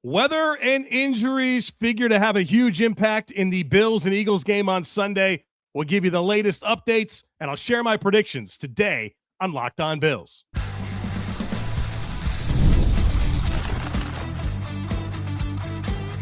Weather and injuries figure to have a huge impact in the Bills and Eagles game on Sunday. We'll give you the latest updates, and I'll share my predictions today on Locked On Bills.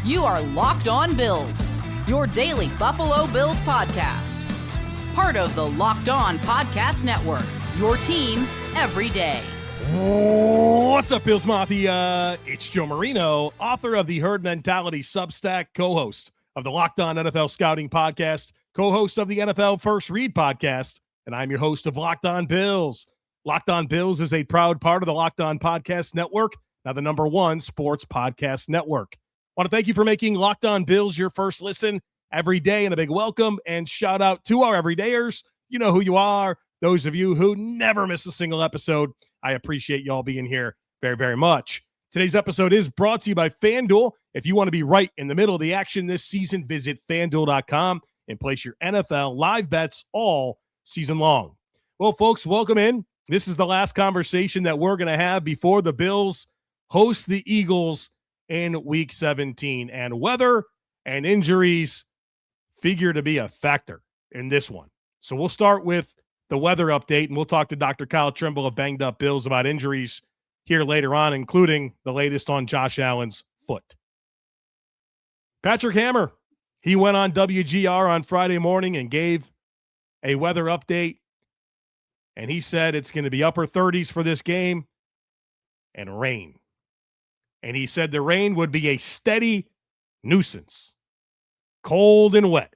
You are Locked On Bills, your daily Buffalo Bills podcast. Part of the Locked On Podcast Network, your team every day. What's up, Bills Mafia? It's Joe Marino, author of the Herd Mentality Substack, co-host of the Locked On NFL Scouting Podcast, co-host of the NFL First Read Podcast, and I'm your host of Locked On Bills. Locked On Bills is a proud part of the Locked On Podcast Network, now the #1 sports podcast network. I want to thank you for making Locked On Bills your first listen every day, and a big welcome and shout out to our everydayers. You know who you are. Those of you who never miss a single episode, I appreciate y'all being here very, very much. Today's episode is brought to you by FanDuel. If you want to be right in the middle of the action this season, visit FanDuel.com and place your NFL live bets all season long. Well, folks, welcome in. This is the last conversation that we're going to have before the Bills host the Eagles in Week 17. And weather and injuries figure to be a factor in this one. So we'll start with the weather update, and we'll talk to Dr. Kyle Trimble of Banged Up Bills about injuries here later on, including the latest on Josh Allen's foot. Patrick Hammer, he went on WGR on Friday morning and gave a weather update, and he said it's going to be upper 30s for this game and rain. And he said the rain would be a steady nuisance, cold and wet.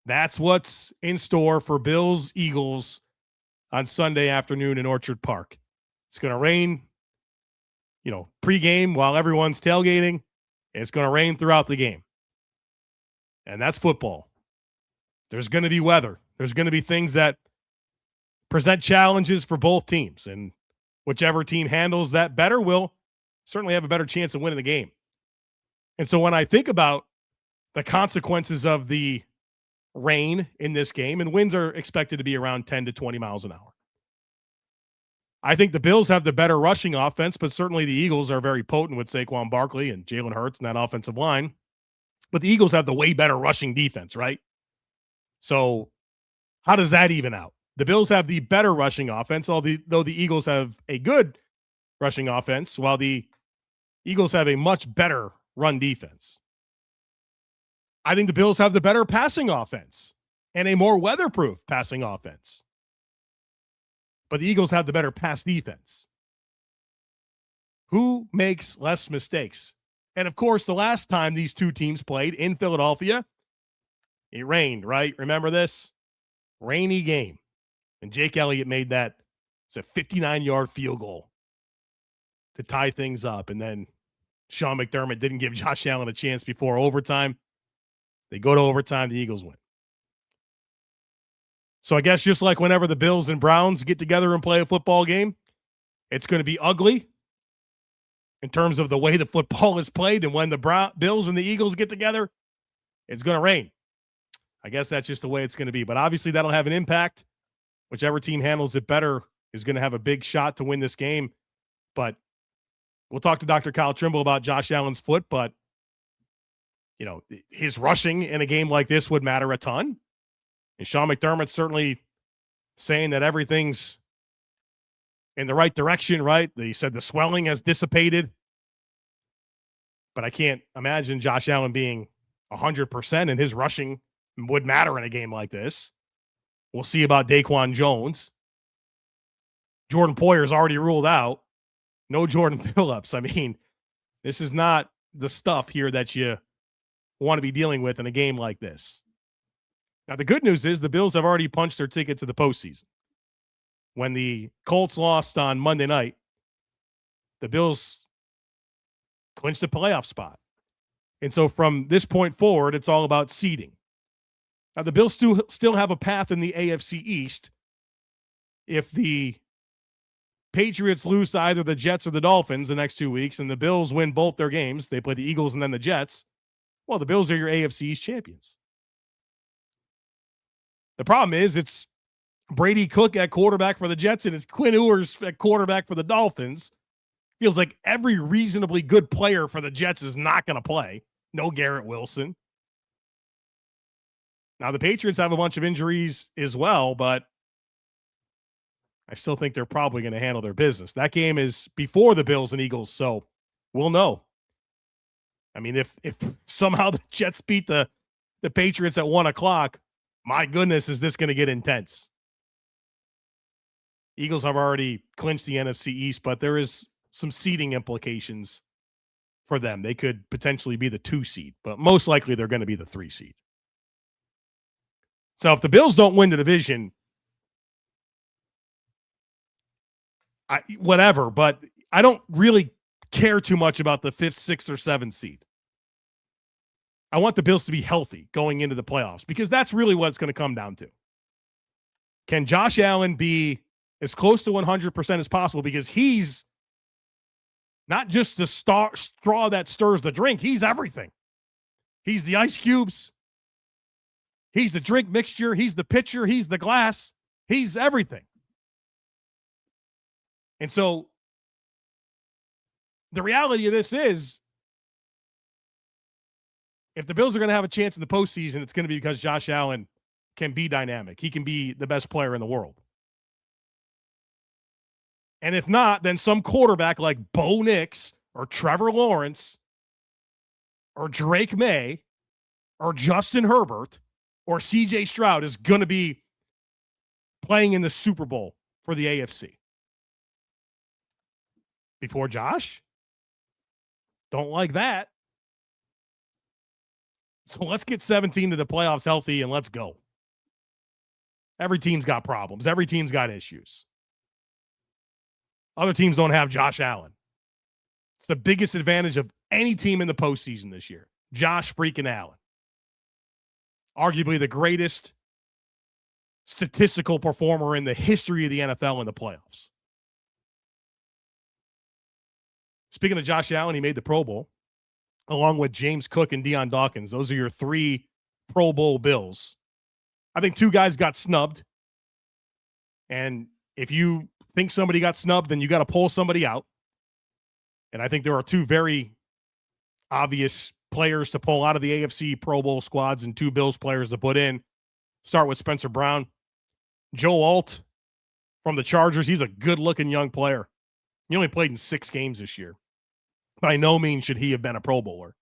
That's what's in store for Bills-Eagles on Sunday afternoon in Orchard Park. It's going to rain, pregame while everyone's tailgating. And it's going to rain throughout the game. And that's football. There's going to be weather. There's going to be things that present challenges for both teams. And whichever team handles that better will certainly have a better chance of winning the game. And so when I think about the consequences of the rain in this game, and winds are expected to be around 10 to 20 miles an hour. I think the Bills have the better rushing offense, but certainly the Eagles are very potent with Saquon, Barkley, and Jalen Hurts in that offensive line. But the Eagles have the way better rushing defense, right? So how does that even out? The Bills have the better rushing offense, though the Eagles have a good rushing offense, while the Eagles have a much better run defense. I think the Bills have the better passing offense and a more weatherproof passing offense. But the Eagles have the better pass defense. Who makes less mistakes? And of course, the last time these two teams played in Philadelphia, it rained, right? Remember this? Rainy game. And Jake Elliott made that, it's a 59-yard field goal to tie things up. And then Sean McDermott didn't give Josh Allen a chance before overtime. They go to overtime, the Eagles win. So I guess just like whenever the Bills and Browns get together and play a football game, it's going to be ugly in terms of the way the football is played. And when the Bills and the Eagles get together, it's going to rain. I guess that's just the way it's going to be. But obviously that'll have an impact. Whichever team handles it better is going to have a big shot to win this game. But we'll talk to Dr. Kyle Trimble about Josh Allen's foot, but his rushing in a game like this would matter a ton. And Sean McDermott's certainly saying that everything's in the right direction, right? He said the swelling has dissipated. But I can't imagine Josh Allen being 100%, and his rushing would matter in a game like this. We'll see about DaQuan Jones. Jordan Poyer is already ruled out. No Jordan Phillips. I mean, this is not the stuff here that you want to be dealing with in a game like this. Now, the good news is the Bills have already punched their ticket to the postseason. When the Colts lost on Monday night, the Bills clinched a playoff spot. And so from this point forward, it's all about seeding. Now, the Bills still have a path in the AFC East. If the Patriots lose to either the Jets or the Dolphins the next 2 weeks, and the Bills win both their games, they play the Eagles and then the Jets, well, the Bills are your AFC East champions. The problem is it's Brady Cook at quarterback for the Jets and it's Quinn Ewers at quarterback for the Dolphins. Feels like every reasonably good player for the Jets is not going to play. No Garrett Wilson. Now, the Patriots have a bunch of injuries as well, but I still think they're probably going to handle their business. That game is before the Bills and Eagles, so we'll know. I mean, if somehow the Jets beat the Patriots at 1 o'clock, my goodness, is this going to get intense. Eagles have already clinched the NFC East, but there is some seeding implications for them. They could potentially be the 2 seed, but most likely they're going to be the 3 seed. So if the Bills don't win the division, whatever, but I don't really care too much about the 5th, 6th, or 7th seed. I want the Bills to be healthy going into the playoffs because that's really what it's going to come down to. Can Josh Allen be as close to 100% as possible? Because he's not just the straw that stirs the drink. He's everything. He's the ice cubes. He's the drink mixture. He's the pitcher. He's the glass. He's everything. And so the reality of this is, if the Bills are going to have a chance in the postseason, it's going to be because Josh Allen can be dynamic. He can be the best player in the world. And if not, then some quarterback like Bo Nix or Trevor Lawrence or Drake May or Justin Herbert or CJ Stroud is going to be playing in the Super Bowl for the AFC. Before Josh? Don't like that. So let's get 17 to the playoffs healthy and let's go. Every team's got problems. Every team's got issues. Other teams don't have Josh Allen. It's the biggest advantage of any team in the postseason this year. Josh freaking Allen. Arguably the greatest statistical performer in the history of the NFL in the playoffs. Speaking of Josh Allen, he made the Pro Bowl along with James Cook and Deion Dawkins. Those are your 3 Pro Bowl Bills. I think 2 guys got snubbed. And if you think somebody got snubbed, then you got to pull somebody out. And I think there are 2 very obvious players to pull out of the AFC Pro Bowl squads and 2 Bills players to put in. Start with Spencer Brown. Joe Alt from the Chargers. He's a good-looking young player. He only played in 6 games this year. By no means should he have been a Pro Bowler.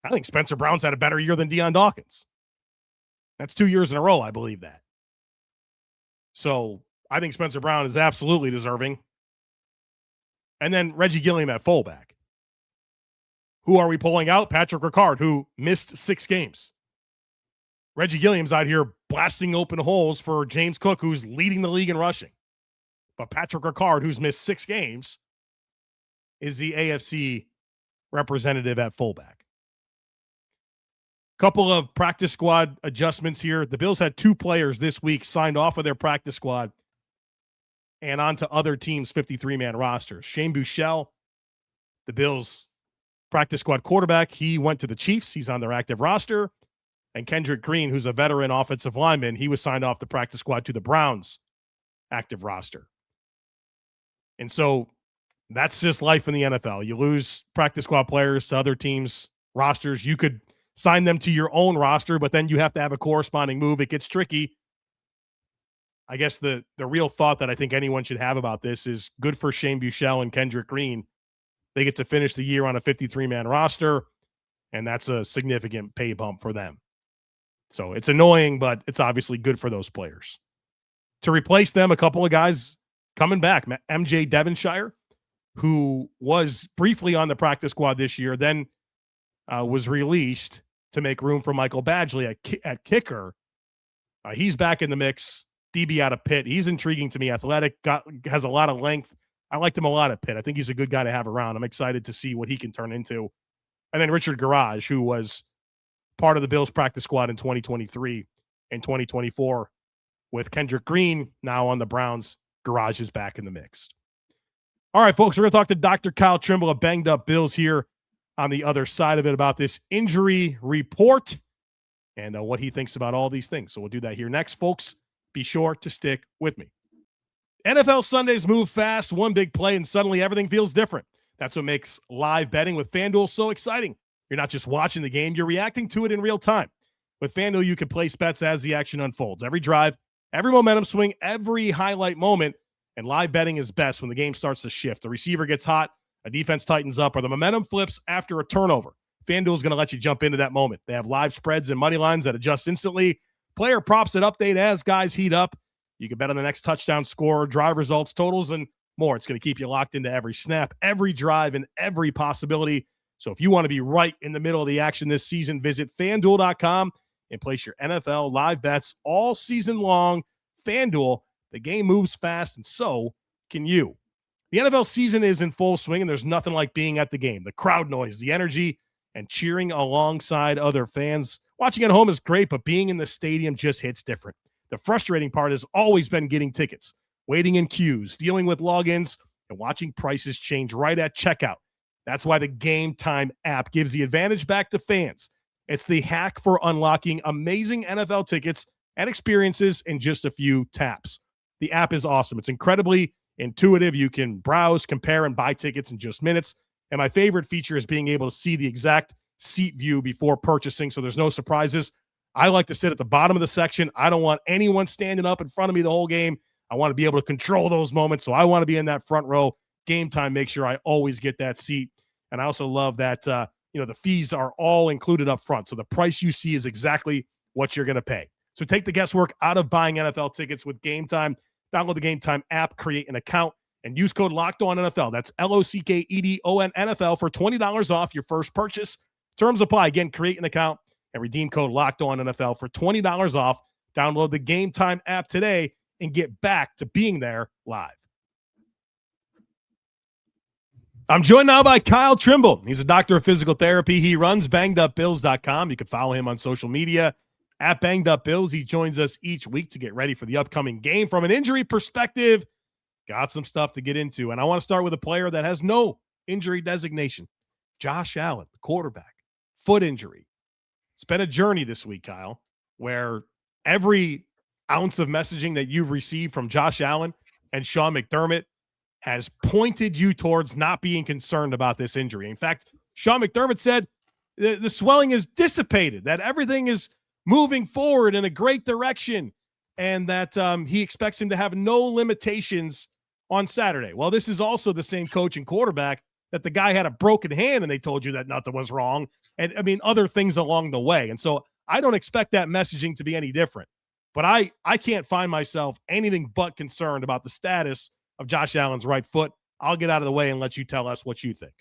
I think Spencer Brown's had a better year than Deion Dawkins. That's 2 years in a row, I believe that. So I think Spencer Brown is absolutely deserving. And then Reggie Gilliam at fullback. Who are we pulling out? Patrick Ricard, who missed 6 games. Reggie Gilliam's out here blasting open holes for James Cook, who's leading the league in rushing. But Patrick Ricard, who's missed 6 games, is the AFC representative at fullback. Couple of practice squad adjustments here. The Bills had 2 players this week signed off of their practice squad and onto other teams' 53-man rosters. Shane Buechele, the Bills' practice squad quarterback, he went to the Chiefs. He's on their active roster. And Kendrick Green, who's a veteran offensive lineman, he was signed off the practice squad to the Browns' active roster. And so that's just life in the NFL. You lose practice squad players to other teams' rosters. You could sign them to your own roster, but then you have to have a corresponding move. It gets tricky. I guess the real thought that I think anyone should have about this is good for Shane Buechele and Kendrick Green. They get to finish the year on a 53-man roster, and that's a significant pay bump for them. So it's annoying, but it's obviously good for those players. To replace them, a couple of guys coming back. MJ Devonshire, who was briefly on the practice squad this year, then was released to make room for Michael Badgley at kicker. He's back in the mix. DB out of Pitt. He's intriguing to me. Athletic, has a lot of length. I liked him a lot at Pitt. I think he's a good guy to have around. I'm excited to see what he can turn into. And then Richard Garage, who was part of the Bills practice squad in 2023 and 2024 with Kendrick Green now on the Browns. Garage is back in the mix. All right, folks, we're going to talk to Dr. Kyle Trimble of Banged Up Bills here on the other side of it about this injury report and what he thinks about all these things. So we'll do that here next, folks. Be sure to stick with me. NFL Sundays move fast, one big play, and suddenly everything feels different. That's what makes live betting with FanDuel so exciting. You're not just watching the game, you're reacting to it in real time. With FanDuel, you can place bets as the action unfolds. Every drive, every momentum swing, every highlight moment, and live betting is best when the game starts to shift. The receiver gets hot, a defense tightens up, or the momentum flips after a turnover. FanDuel is going to let you jump into that moment. They have live spreads and money lines that adjust instantly. Player props that update as guys heat up. You can bet on the next touchdown score, drive results, totals, and more. It's going to keep you locked into every snap, every drive, and every possibility. So if you want to be right in the middle of the action this season, visit FanDuel.com and place your NFL live bets all season long. FanDuel, the game moves fast, and so can you. The NFL season is in full swing, and there's nothing like being at the game. The crowd noise, the energy, and cheering alongside other fans. Watching at home is great, but being in the stadium just hits different. The frustrating part has always been getting tickets, waiting in queues, dealing with logins, and watching prices change right at checkout. That's why the GameTime app gives the advantage back to fans. It's the hack for unlocking amazing NFL tickets and experiences in just a few taps. The app is awesome. It's incredibly intuitive. You can browse, compare, and buy tickets in just minutes. And my favorite feature is being able to see the exact seat view before purchasing, so there's no surprises. I like to sit at the bottom of the section. I don't want anyone standing up in front of me the whole game. I want to be able to control those moments, so I want to be in that front row. GameTime makes sure I always get that seat. And I also love that the fees are all included up front, so the price you see is exactly what you're going to pay. So take the guesswork out of buying NFL tickets with GameTime. Download the GameTime app, create an account, and use code LOCKEDONNFL. That's LOCKEDON NFL for $20 off your first purchase. Terms apply. Again, create an account and redeem code LOCKEDONNFL for $20 off. Download the GameTime app today and get back to being there live. I'm joined now by Kyle Trimble. He's a doctor of physical therapy. He runs bangedupbills.com. You can follow him on social media at bangedupbills. He joins us each week to get ready for the upcoming game. From an injury perspective, got some stuff to get into. And I want to start with a player that has no injury designation. Josh Allen, the quarterback, foot injury. It's been a journey this week, Kyle, where every ounce of messaging that you've received from Josh Allen and Sean McDermott has pointed you towards not being concerned about this injury. In fact, Sean McDermott said the swelling is dissipated, that everything is moving forward in a great direction, and that he expects him to have no limitations on Saturday. Well, this is also the same coach and quarterback that the guy had a broken hand and they told you that nothing was wrong. And I mean, other things along the way. And so I don't expect that messaging to be any different, but I can't find myself anything but concerned about the status of Josh Allen's right foot. I'll get out of the way and let you tell us what you think.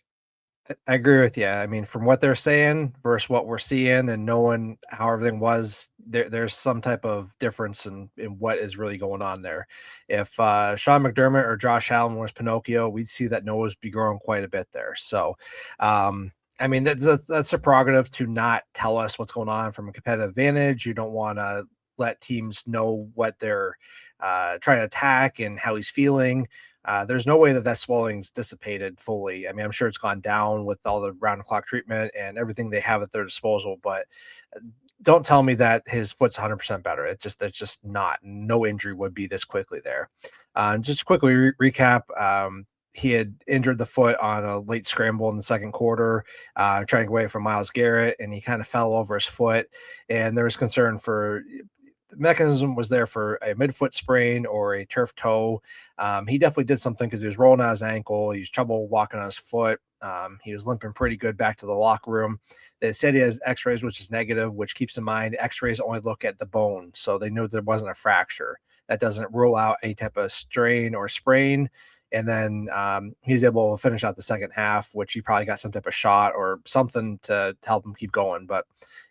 I agree with you. I mean, from what they're saying versus what we're seeing and knowing how everything was, there's some type of difference in what is really going on there. If Sean McDermott or Josh Allen was Pinocchio, we'd see that nose be growing quite a bit there. So, I mean, that's a prerogative to not tell us what's going on from a competitive advantage. You don't want to let teams know what they're trying to attack and how he's feeling. There's no way that swelling's dissipated fully. I mean, I'm sure it's gone down with all the round the clock treatment and everything they have at their disposal, but don't tell me that his foot's 100% better. It's just not. No injury would be this quickly there. Just quickly recap. He had injured the foot on a late scramble in the second quarter, trying to get away from Myles Garrett, and he kind of fell over his foot. And there was concern for the mechanism was there for a midfoot sprain or a turf toe. He definitely did something because he was rolling out his ankle. He was trouble walking on his foot. He was limping pretty good back to the locker room. They said he has x-rays, which is negative, which keeps in mind x-rays only look at the bone. So they knew there wasn't a fracture. That doesn't rule out any type of strain or sprain. And then he's able to finish out the second half, which he probably got some type of shot or something to help him keep going. But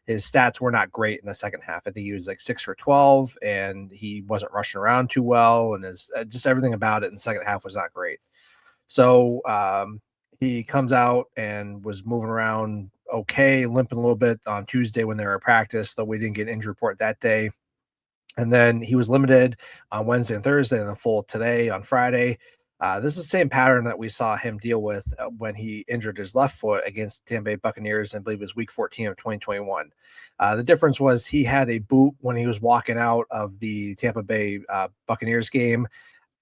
his stats were not great in the second half. I think he was like 6 for 12, and he wasn't rushing around too well. And his just everything about it in the second half was not great. So he comes out and was moving around okay, limping a little bit on Tuesday when they were at practice, though we didn't get an injury report that day. And then he was limited on Wednesday and Thursday, and then full today on Friday. This is the same pattern that we saw him deal with when he injured his left foot against Tampa Bay Buccaneers, I believe it was week 14 of 2021. The difference was he had a boot when he was walking out of the Tampa Bay Buccaneers game.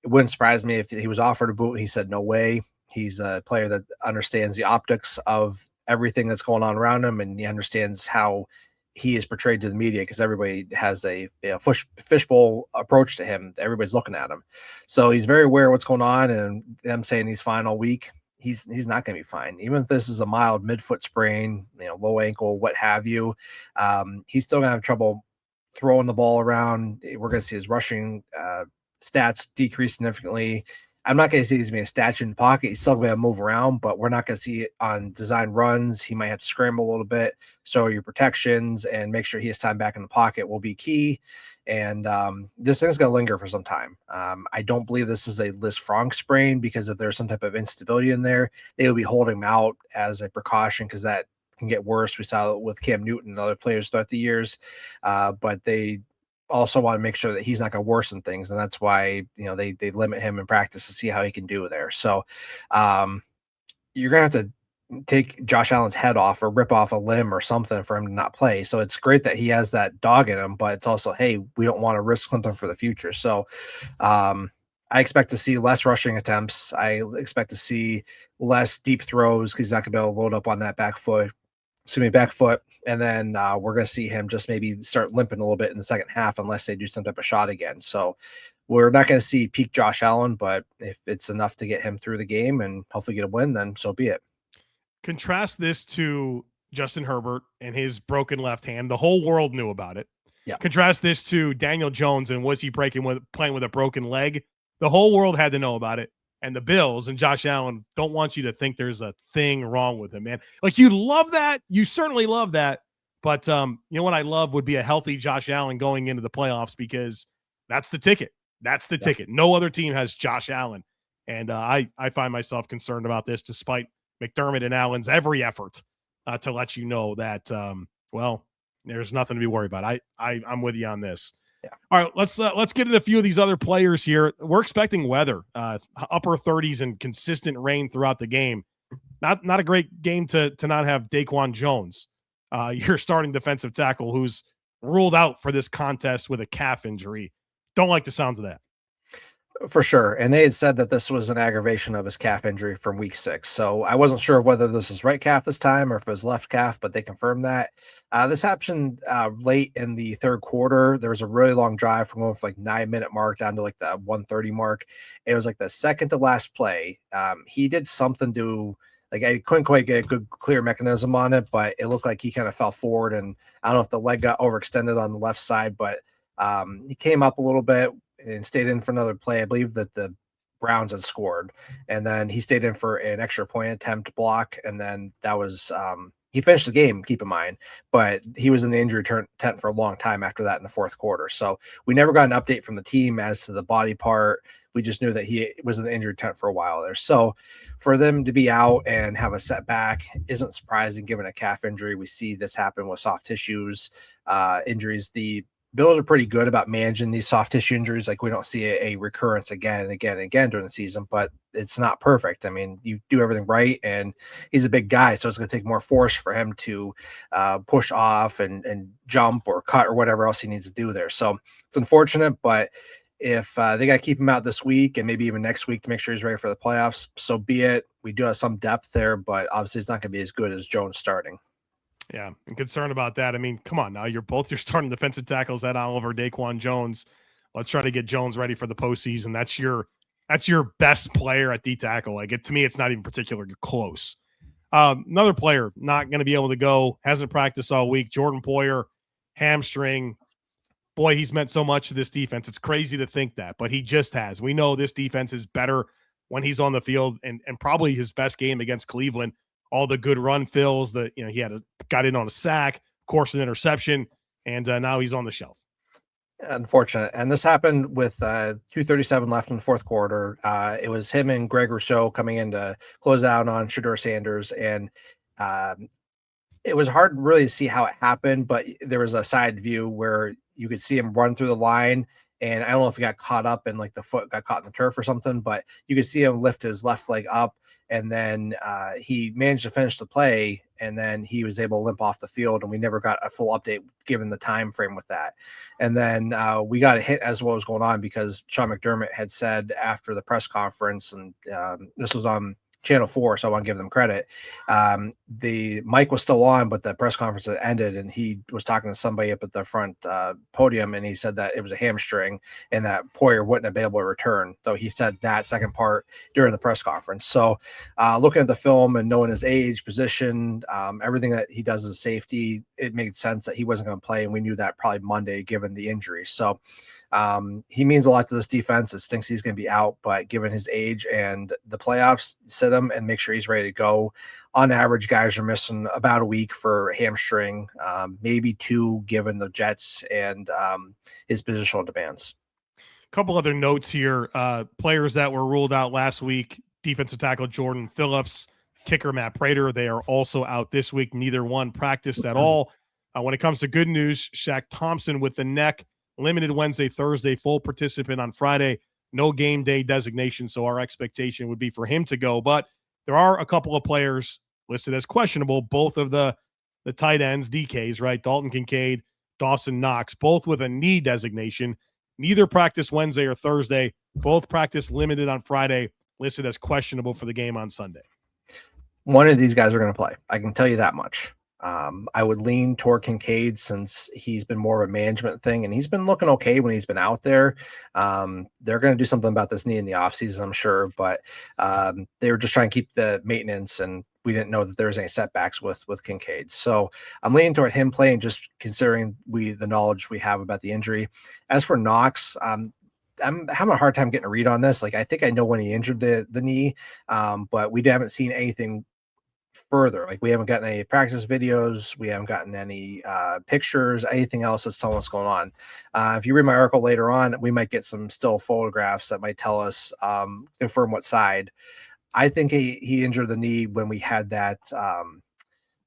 it wouldn't surprise me if he was offered a boot and he said no way. He's a player that understands the optics of everything that's going on around him, and he understands how he is portrayed to the media, because everybody has a fishbowl approach to him. Everybody's looking at him. So he's very aware of what's going on, and them saying he's fine all week, he's not going to be fine. Even if this is a mild midfoot sprain, low ankle, what have you, he's still going to have trouble throwing the ball around. We're going to see his rushing stats decrease significantly. I'm not going to see he's being a statue in the pocket. He's still going to move around, but we're not going to see it on design runs. He might have to scramble a little bit. So your protections and make sure he has time back in the pocket will be key. And this thing's going to linger for some time. I don't believe this is a Liz Frank sprain, because if there's some type of instability in there, they will be holding him out as a precaution, because that can get worse. We saw it with Cam Newton and other players throughout the years, but they also want to make sure that he's not going to worsen things, and that's why they limit him in practice to see how he can do there. So you're gonna have to take Josh Allen's head off or rip off a limb or something for him to not play. So it's great that he has that dog in him, but it's also, hey, we don't want to risk something for the future. So I expect to see less rushing attempts. I expect to see less deep throws, because he's not gonna be able to load up on that back foot. And then we're going to see him just maybe start limping a little bit in the second half, unless they do some type of shot again. So we're not going to see peak Josh Allen, but if it's enough to get him through the game and hopefully get a win, then so be it. Contrast this to Justin Herbert and his broken left hand. The whole world knew about it. Yeah. Contrast this to Daniel Jones, and was he playing with a broken leg? The whole world had to know about it. And the Bills and Josh Allen don't want you to think there's a thing wrong with him, man. Like, you love that. You certainly love that. But what I love would be a healthy Josh Allen going into the playoffs, because that's the ticket. That's the ticket. No other team has Josh Allen. And I find myself concerned about this, despite McDermott and Allen's every effort to let you know that, there's nothing to be worried about. I'm with you on this. Yeah. All right, let's get into a few of these other players here. We're expecting weather, upper 30s and consistent rain throughout the game. Not a great game to not have DaQuan Jones, your starting defensive tackle, who's ruled out for this contest with a calf injury. Don't like the sounds of that. For sure. And they had said that this was an aggravation of his calf injury from week 6. So I wasn't sure whether this is right calf this time or if it was left calf, but they confirmed that. This happened late in the third quarter. There was a really long drive from going from 9-minute mark down to the 1:30 mark. It was the second to last play. He did something to, I couldn't quite get a good clear mechanism on it, but it looked like he kind of fell forward, and I don't know if the leg got overextended on the left side, but he came up a little bit and stayed in for another play. I believe that the Browns had scored, and then he stayed in for an extra point attempt block, and then that was he finished the game, keep in mind, but he was in the injury tent for a long time after that in the fourth quarter. So we never got an update from the team as to the body part. We just knew that he was in the injury tent for a while there. So for them to be out and have a setback isn't surprising given a calf injury. We see this happen with soft tissues injuries. The Bills are pretty good about managing these soft tissue injuries. We don't see a recurrence again and again and again during the season, but it's not perfect. I mean, you do everything right, and he's a big guy, so it's going to take more force for him to push off and jump or cut or whatever else he needs to do there. So it's unfortunate, but if they got to keep him out this week and maybe even next week to make sure he's ready for the playoffs, so be it. We do have some depth there, but obviously it's not going to be as good as Jones starting. Yeah, I'm concerned about that. I mean, come on now. You're starting defensive tackles at Oliver, DaQuan Jones. Let's try to get Jones ready for the postseason. That's your best player at D tackle. To me, it's not even particularly close. Another player not going to be able to go, hasn't practiced all week. Jordan Poyer, hamstring. Boy, he's meant so much to this defense. It's crazy to think that, but he just has. We know this defense is better when he's on the field, and probably his best game against Cleveland. All the good run fills that, he got in on a sack, of course, an interception, and now he's on the shelf. Unfortunate. And this happened with 2:37 left in the fourth quarter. It was him and Greg Rousseau coming in to close out on Shedeur Sanders. And it was hard really to see how it happened, but there was a side view where you could see him run through the line. And I don't know if he got caught up and the foot got caught in the turf or something, but you could see him lift his left leg up and then he managed to finish the play, and then he was able to limp off the field, and we never got a full update given the time frame with that. And then we got a hit as what was going on, because Sean McDermott had said after the press conference, and this was on Channel 4, so I want to give them credit. The mic was still on, but the press conference had ended, and he was talking to somebody up at the front podium, and he said that it was a hamstring and that Poyer wouldn't have been able to return. So he said that second part during the press conference. So looking at the film and knowing his age, position, everything that he does as safety, it made sense that he wasn't going to play, and we knew that probably Monday given the injury. So he means a lot to this defense. It stinks he's going to be out, but given his age and the playoffs, sit him and make sure he's ready to go. On average, guys are missing about a week for hamstring, maybe 2 given the Jets and his positional demands. A couple other notes here. Players that were ruled out last week: defensive tackle Jordan Phillips, kicker Matt Prater. They are also out this week. Neither one practiced at all. When it comes to good news, Shaq Thompson with the neck, limited Wednesday, Thursday, full participant on Friday, no game day designation. So our expectation would be for him to go. But there are a couple of players listed as questionable, both of the tight ends, DKs, right? Dalton Kincaid, Dawson Knox, both with a knee designation. Neither practice Wednesday or Thursday. Both practice limited on Friday, listed as questionable for the game on Sunday. One of these guys are going to play. I can tell you that much. I would lean toward Kincaid, since he's been more of a management thing, and he's been looking okay when he's been out there. They're going to do something about this knee in the offseason, I'm sure, but they were just trying to keep the maintenance, and we didn't know that there was any setbacks with Kincaid. So I'm leaning toward him playing, just considering the knowledge we have about the injury. As for Knox, I'm having a hard time getting a read on this. Like, I think I know when he injured the knee, but we haven't seen anything further. Like, we haven't gotten any practice videos, we haven't gotten any pictures, anything else that's telling what's going on. If you read my article later on, we might get some still photographs that might tell us, confirm what side. I think he injured the knee when we had that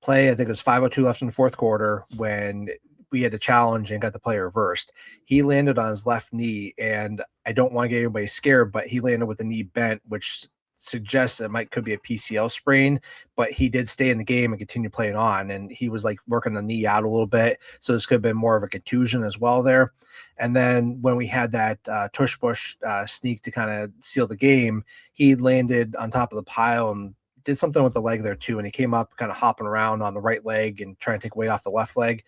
play. I think it was 5:02 left in the fourth quarter when we had a challenge and got the play reversed. He landed on his left knee, and I don't want to get anybody scared, but he landed with the knee bent, which suggests it could be a PCL sprain, but he did stay in the game and continue playing on, and he was like working the knee out a little bit, so this could have been more of a contusion as well there. And then when we had that tush push sneak to kind of seal the game, he landed on top of the pile and did something with the leg there too, and he came up kind of hopping around on the right leg and trying to take weight off the left leg.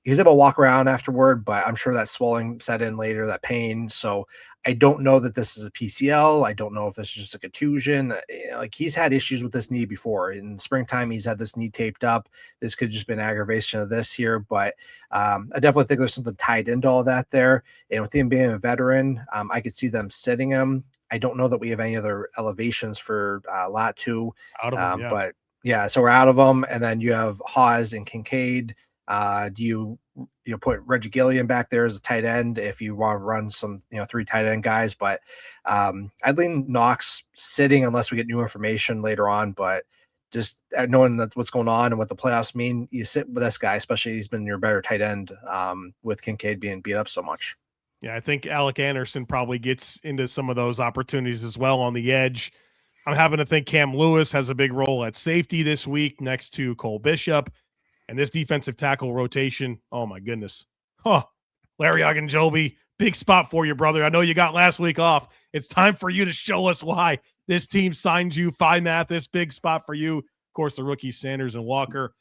He was able to walk around afterward, but I'm sure that swelling set in later, that pain. So I don't know that this is a PCL. I don't know if this is just a contusion. Like, he's had issues with this knee before. In springtime, he's had this knee taped up. This could just been aggravation of this here, but I definitely think there's something tied into all that there. And with him being a veteran, I could see them sitting him. I don't know that we have any other elevations for Latu, Out of them, yeah. But yeah, so we're out of them. And then you have Hawes and Kincaid. Do you put Reggie Gilliam back there as a tight end if you want to run some 3 tight end guys? But I'd lean Knox sitting unless we get new information later on. But just knowing that what's going on and what the playoffs mean, you sit with this guy, especially he's been your better tight end with Kincaid being beat up so much. Yeah, I think Alec Anderson probably gets into some of those opportunities as well on the edge. I'm having to think Cam Lewis has a big role at safety this week next to Cole Bishop. And this defensive tackle rotation, oh my goodness. Larry Ogunjobi, big spot for you, brother. I know you got last week off. It's time for you to show us why this team signed you. Math, this big spot for you. Of course, the rookies, Sanders and Walker.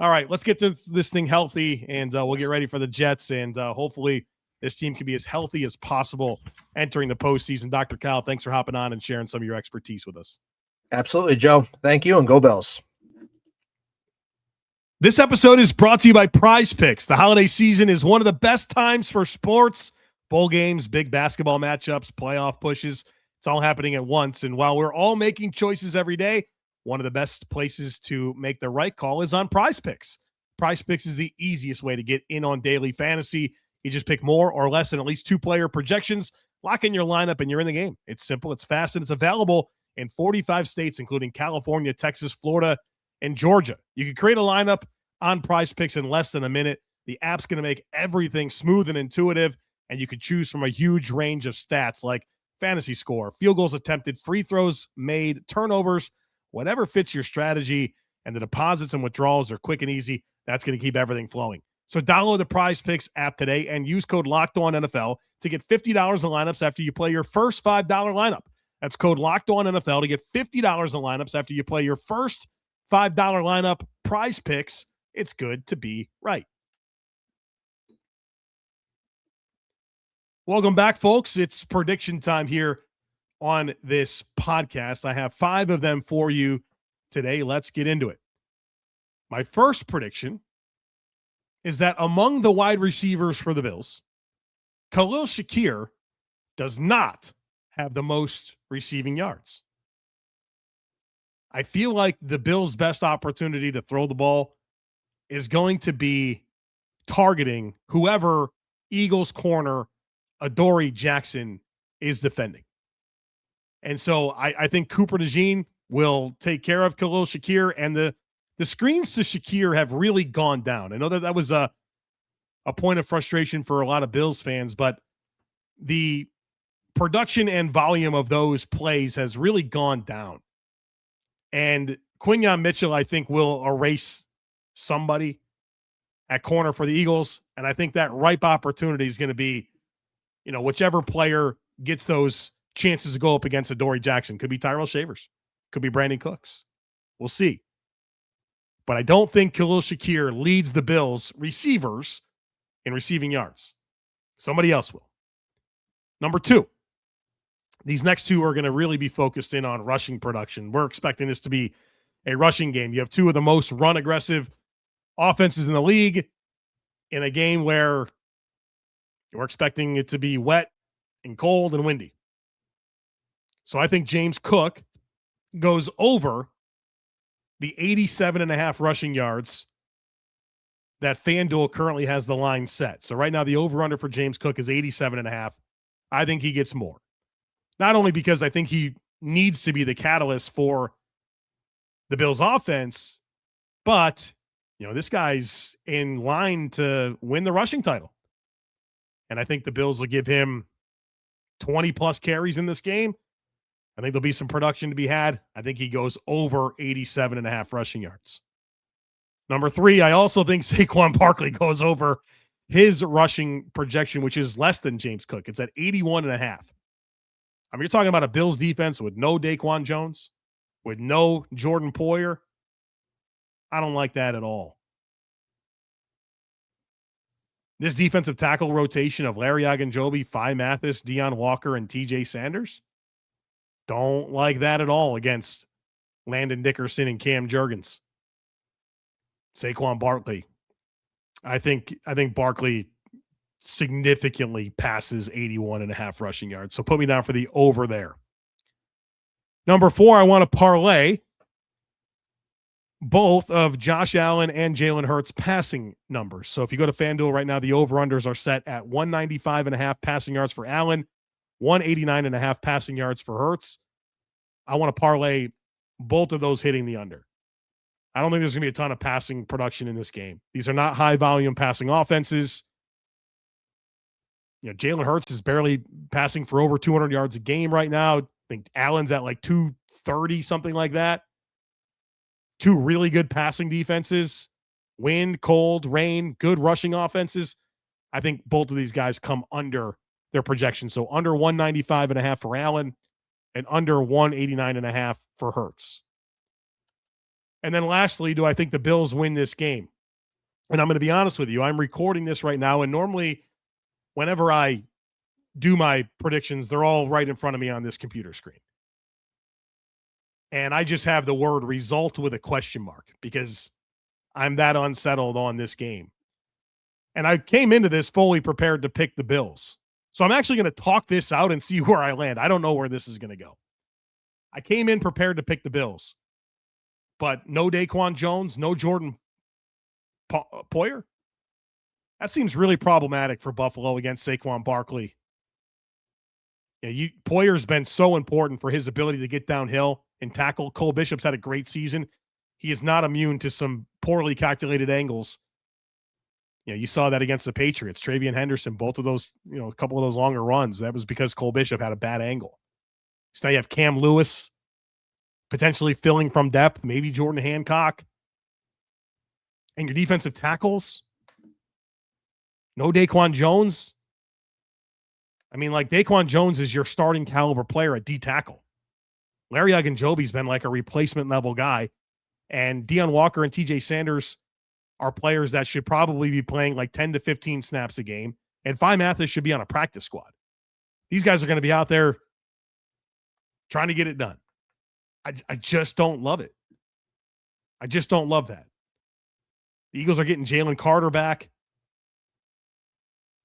All right, let's get this thing healthy, and we'll get ready for the Jets, and hopefully this team can be as healthy as possible entering the postseason. Dr. Kyle, thanks for hopping on and sharing some of your expertise with us. Absolutely, Joe. Thank you, and go Bills. This episode is brought to you by PrizePicks. The holiday season is one of the best times for sports, bowl games, big basketball matchups, playoff pushes. It's all happening at once. And while we're all making choices every day, one of the best places to make the right call is on PrizePicks. PrizePicks is the easiest way to get in on daily fantasy. You just pick more or less than at least 2-player projections, lock in your lineup, and you're in the game. It's simple, it's fast, and it's available in 45 states, including California, Texas, Florida, and Georgia. You can create a lineup on PrizePicks in less than a minute. The app's going to make everything smooth and intuitive, and you can choose from a huge range of stats like fantasy score, field goals attempted, free throws made, turnovers, whatever fits your strategy, and the deposits and withdrawals are quick and easy. That's going to keep everything flowing. So download the PrizePicks app today and use code LOCKEDONNFL to get $50 in lineups after you play your first $5 lineup. That's code LOCKEDONNFL to get $50 in lineups after you play your first $5 lineup. PrizePicks, it's good to be right. Welcome back, folks. It's prediction time here on this podcast. I have 5 of them for you today. Let's get into it. My first prediction is that among the wide receivers for the Bills, Khalil Shakir does not have the most receiving yards. I feel like the Bills' best opportunity to throw the ball is going to be targeting whoever Eagles corner Adoree Jackson is defending. And so I think Cooper DeJean will take care of Khalil Shakir, and the screens to Shakir have really gone down. I know that was a point of frustration for a lot of Bills fans, but the production and volume of those plays has really gone down. And Quinyon Mitchell, I think, will erase somebody at corner for the Eagles. And I think that ripe opportunity is going to be, whichever player gets those chances to go up against Adoree Jackson. Could be Tyrell Shavers. Could be Brandon Cooks. We'll see. But I don't think Khalil Shakir leads the Bills receivers in receiving yards. Somebody else will. Number 2. These next 2 are going to really be focused in on rushing production. We're expecting this to be a rushing game. You have 2 of the most run-aggressive offenses in the league in a game where we're expecting it to be wet and cold and windy. So I think James Cook goes over the 87.5 rushing yards that FanDuel currently has the line set. So right now the over-under for James Cook is 87.5. I think he gets more. Not only because I think he needs to be the catalyst for the Bills offense, but, this guy's in line to win the rushing title. And I think the Bills will give him 20-plus carries in this game. I think there'll be some production to be had. I think he goes over 87.5 rushing yards. Number 3, I also think Saquon Barkley goes over his rushing projection, which is less than James Cook. It's at 81.5. You're talking about a Bills defense with no DaQuan Jones, with no Jordan Poyer. I don't like that at all. This defensive tackle rotation of Larry Ogunjobi, Phi Mathis, Deion Walker, and TJ Sanders, don't like that at all against Landon Dickerson and Cam Jurgens. Saquon Barkley. I think Barkley significantly passes 81.5 rushing yards. So put me down for the over there. Number 4, I want to parlay both of Josh Allen and Jalen Hurts passing numbers. So if you go to FanDuel right now, the over-unders are set at 195.5 passing yards for Allen, 189.5 passing yards for Hurts. I want to parlay both of those hitting the under. I don't think there's going to be a ton of passing production in this game. These are not high-volume passing offenses. Jalen Hurts is barely passing for over 200 yards a game right now. I think Allen's at like 230, something like that. 2 really good passing defenses, wind, cold, rain, good rushing offenses. I think both of these guys come under their projection. So under 195.5 for Allen and under 189.5 for Hurts. And then lastly, do I think the Bills win this game? And I'm going to be honest with you. I'm recording this right now, and normally whenever I do my predictions, they're all right in front of me on this computer screen. And I just have the word result with a question mark because I'm that unsettled on this game. And I came into this fully prepared to pick the Bills. So I'm actually going to talk this out and see where I land. I don't know where this is going to go. I came in prepared to pick the Bills. But no DaQuan Jones, no Jordan Poyer. That seems really problematic for Buffalo against Saquon Barkley. Poyer's been so important for his ability to get downhill and tackle. Cole Bishop's had a great season. He is not immune to some poorly calculated angles. You saw that against the Patriots. Travian Henderson, both of those, a couple of those longer runs. That was because Cole Bishop had a bad angle. So now you have Cam Lewis potentially filling from depth, maybe Jordan Hancock. And your defensive tackles, no DaQuan Jones. I mean, DaQuan Jones is your starting caliber player at D tackle. Larry Ogunjobi's been like a replacement level guy. And Deion Walker and TJ Sanders are players that should probably be playing 10 to 15 snaps a game. And Phi Mathis should be on a practice squad. These guys are going to be out there trying to get it done. I just don't love it. I just don't love that. The Eagles are getting Jalen Carter back.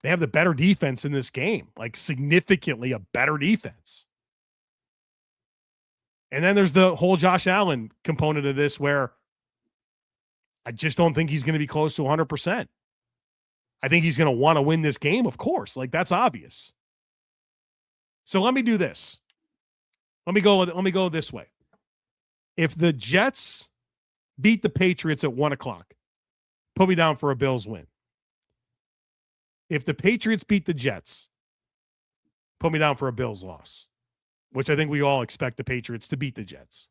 They have the better defense in this game, significantly a better defense. And then there's the whole Josh Allen component of this where I just don't think he's going to be close to 100%. I think he's going to want to win this game, of course. That's obvious. So let me do this. Let me go this way. If the Jets beat the Patriots at 1:00, put me down for a Bills win. If the Patriots beat the Jets, put me down for a Bills loss, which I think we all expect the Patriots to beat the Jets.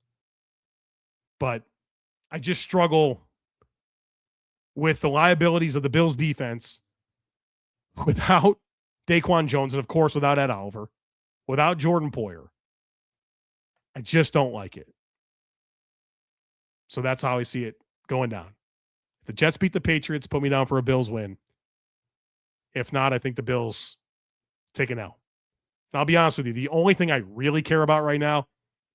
But I just struggle with the liabilities of the Bills defense without DaQuan Jones and, of course, without Ed Oliver, without Jordan Poyer. I just don't like it. So that's how I see it going down. If the Jets beat the Patriots, put me down for a Bills win. If not, I think the Bills take an L. And I'll be honest with you, the only thing I really care about right now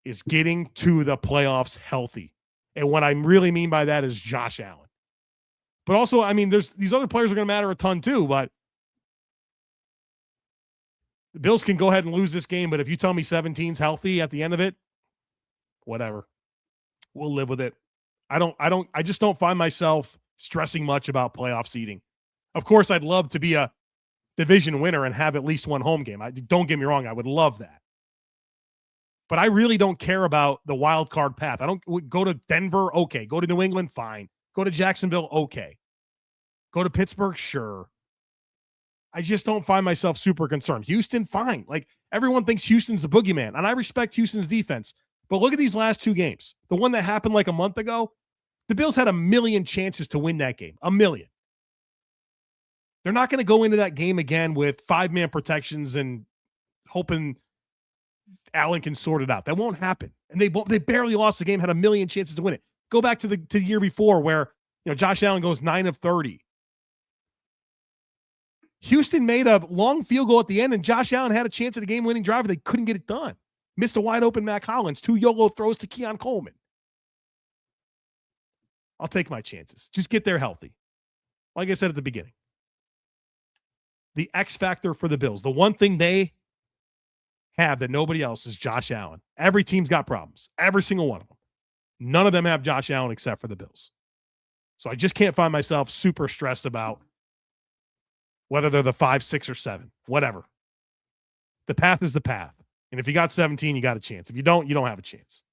is getting to the playoffs healthy. And what I really mean by that is Josh Allen. But also, I mean, there's these other players are going to matter a ton too, but the Bills can go ahead and lose this game, but if you tell me 17's healthy at the end of it, whatever. We'll live with it. I just don't find myself stressing much about playoff seeding. Of course, I'd love to be a division winner and have at least one home game. Don't get me wrong. I would love that. But I really don't care about the wild card path. I don't go to Denver. Okay. Go to New England. Fine. Go to Jacksonville. Okay. Go to Pittsburgh. Sure. I just don't find myself super concerned. Houston. Fine. Everyone thinks Houston's the boogeyman, and I respect Houston's defense. But look at these last two games. The one that happened a month ago, the Bills had 1 million chances to win that game. 1 million. They're not going to go into that game again with 5-man protections and hoping Allen can sort it out. That won't happen. And they barely lost the game, had 1 million chances to win it. Go back to the year before where Josh Allen goes 9 of 30. Houston made a long field goal at the end, and Josh Allen had a chance at a game-winning drive. They couldn't get it done. Missed a wide-open Mac Hollins. 2 YOLO throws to Keon Coleman. I'll take my chances. Just get there healthy. Like I said at the beginning. The X factor for the Bills, the one thing they have that nobody else is Josh Allen. Every team's got problems. Every single one of them. None of them have Josh Allen except for the Bills. So I just can't find myself super stressed about whether they're the 5, 6, or 7. Whatever. The path is the path. And if you got 17, you got a chance. If you don't have a chance.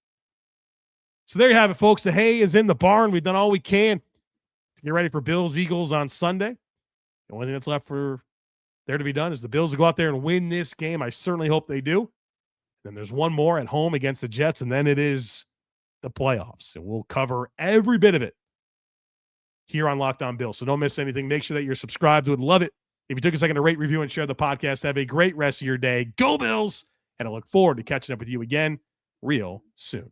So there you have it, folks. The hay is in the barn. We've done all we can to get ready for Bills Eagles on Sunday. The only thing that's left for there to be done is the Bills to go out there and win this game. I certainly hope they do. Then there's one more at home against the Jets, and then it is the playoffs. And we'll cover every bit of it here on Locked On Bills. So don't miss anything. Make sure that you're subscribed. Would love it if you took a second to rate, review, and share the podcast. Have a great rest of your day. Go Bills! And I look forward to catching up with you again real soon.